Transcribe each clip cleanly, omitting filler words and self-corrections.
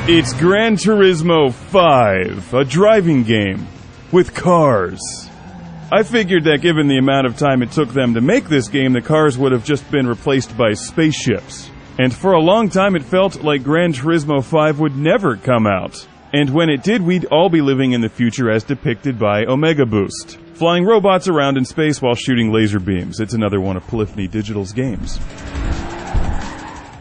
It's Gran Turismo 5, a driving game with cars. I figured that given the amount of time it took them to make this game, the cars would have just been replaced by spaceships. And for a long time it felt like Gran Turismo 5 would never come out. And when it did, we'd all be living in the future as depicted by Omega Boost, flying robots around in space while shooting laser beams. It's another one of Polyphony Digital's games.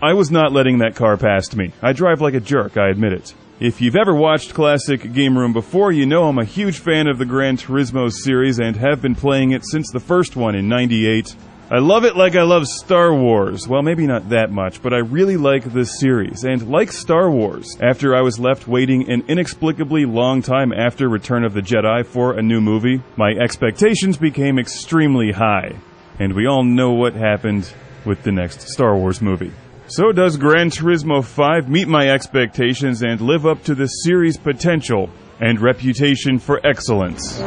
I was not letting that car past me. I drive like a jerk, I admit it. If you've ever watched Classic Game Room before, you know I'm a huge fan of the Gran Turismo series and have been playing it since the first one in '98. I love it like I love Star Wars. Well, maybe not that much, but I really like this series. And like Star Wars, after I was left waiting an inexplicably long time after Return of the Jedi for a new movie, my expectations became extremely high. And we all know what happened with the next Star Wars movie. So does Gran Turismo 5 meet my expectations and live up to the series' potential and reputation for excellence?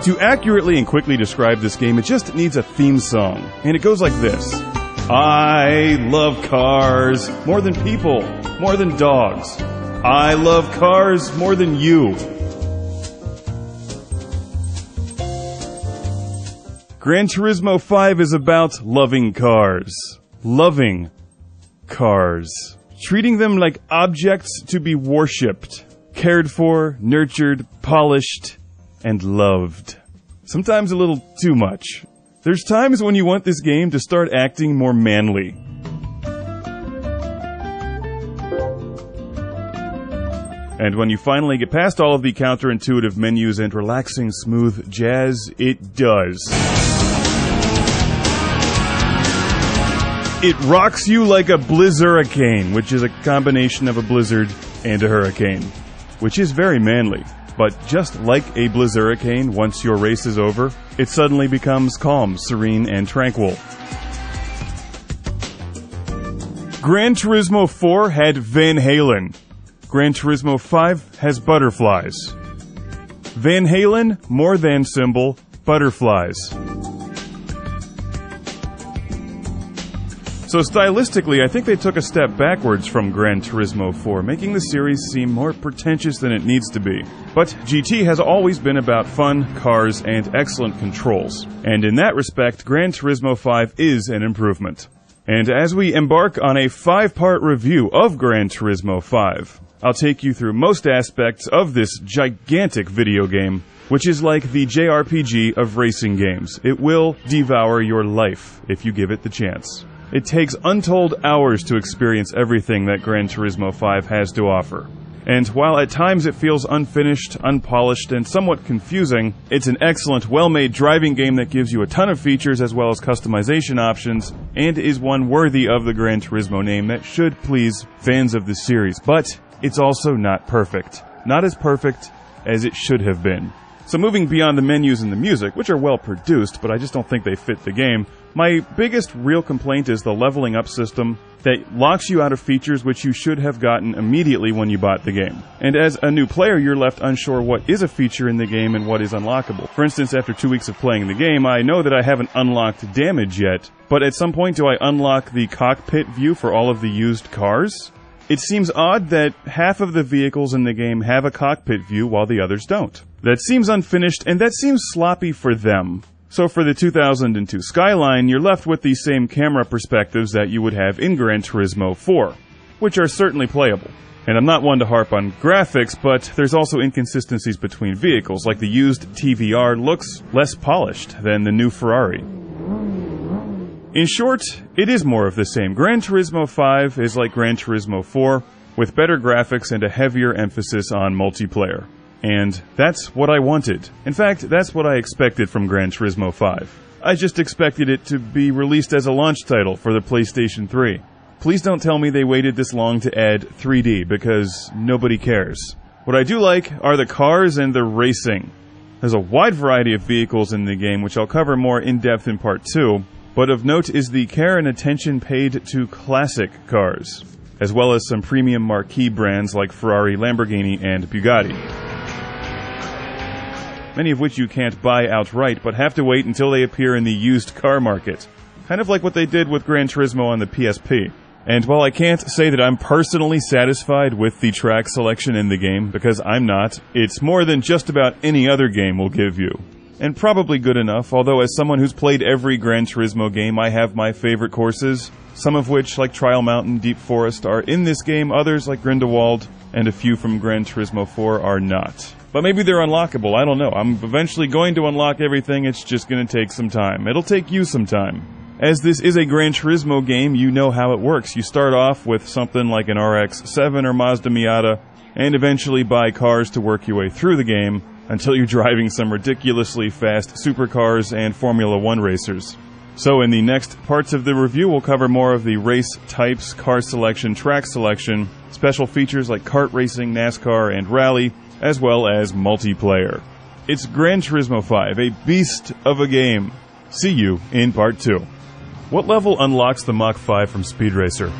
To accurately and quickly describe this game, it just needs a theme song, and it goes like this. I love cars more than people, more than dogs. I love cars more than you. Gran Turismo 5 is about loving cars. Loving cars. Treating them like objects to be worshipped. Cared for, nurtured, polished, and loved. Sometimes a little too much. There's times when you want this game to start acting more manly. And when you finally get past all of the counterintuitive menus and relaxing smooth jazz, it does. It rocks you like a blizzurricane, which is a combination of a blizzard and a hurricane, which is very manly. But just like a blizzurricane, once your race is over, it suddenly becomes calm, serene, and tranquil. Gran Turismo 4 had Van Halen. Gran Turismo 5 has butterflies. Van Halen, more than symbol, butterflies. So stylistically, I think they took a step backwards from Gran Turismo 4, making the series seem more pretentious than it needs to be. But GT has always been about fun, cars, and excellent controls. And in that respect, Gran Turismo 5 is an improvement. And as we embark on a 5-part review of Gran Turismo 5, I'll take you through most aspects of this gigantic video game, which is like the JRPG of racing games. It will devour your life if you give it the chance. It takes untold hours to experience everything that Gran Turismo 5 has to offer. And while at times it feels unfinished, unpolished, and somewhat confusing, it's an excellent, well-made driving game that gives you a ton of features as well as customization options, and is one worthy of the Gran Turismo name that should please fans of the series. But it's also not perfect. Not as perfect as it should have been. So moving beyond the menus and the music, which are well produced, but I just don't think they fit the game, my biggest real complaint is the leveling up system that locks you out of features which you should have gotten immediately when you bought the game. And as a new player, you're left unsure what is a feature in the game and what is unlockable. For instance, after 2 weeks of playing the game, I know that I haven't unlocked damage yet, but at some point do I unlock the cockpit view for all of the used cars? It seems odd that half of the vehicles in the game have a cockpit view while the others don't. That seems unfinished, and that seems sloppy for them. So for the 2002 Skyline, you're left with the same camera perspectives that you would have in Gran Turismo 4, which are certainly playable. And I'm not one to harp on graphics, but there's also inconsistencies between vehicles, like the used TVR looks less polished than the new Ferrari. In short, it is more of the same. Gran Turismo 5 is like Gran Turismo 4, with better graphics and a heavier emphasis on multiplayer. And that's what I wanted. In fact, that's what I expected from Gran Turismo 5. I just expected it to be released as a launch title for the PlayStation 3. Please don't tell me they waited this long to add 3D, because nobody cares. What I do like are the cars and the racing. There's a wide variety of vehicles in the game, which I'll cover more in depth in Part 2, but of note is the care and attention paid to classic cars, as well as some premium marquee brands like Ferrari, Lamborghini, and Bugatti. many of which you can't buy outright, but have to wait until they appear in the used car market. Kind of like what they did with Gran Turismo on the PSP. And while I can't say that I'm personally satisfied with the track selection in the game, because I'm not, it's more than just about any other game will give you. And probably good enough, although as someone who's played every Gran Turismo game, I have my favorite courses, some of which, like Trial Mountain, Deep Forest, are in this game, others, like Grindelwald, and a few from Gran Turismo 4 are not. But maybe they're unlockable, I don't know. I'm eventually going to unlock everything, it's just going to take some time. It'll take you some time. As this is a Gran Turismo game, you know how it works. You start off with something like an RX-7 or Mazda Miata, and eventually buy cars to work your way through the game, until you're driving some ridiculously fast supercars and Formula 1 racers. So in the next parts of the review, we'll cover more of the race types, car selection, track selection, special features like kart racing, NASCAR, and rally, as well as multiplayer. It's Gran Turismo 5, a beast of a game. See you in part 2. What level unlocks the Mach 5 from Speed Racer?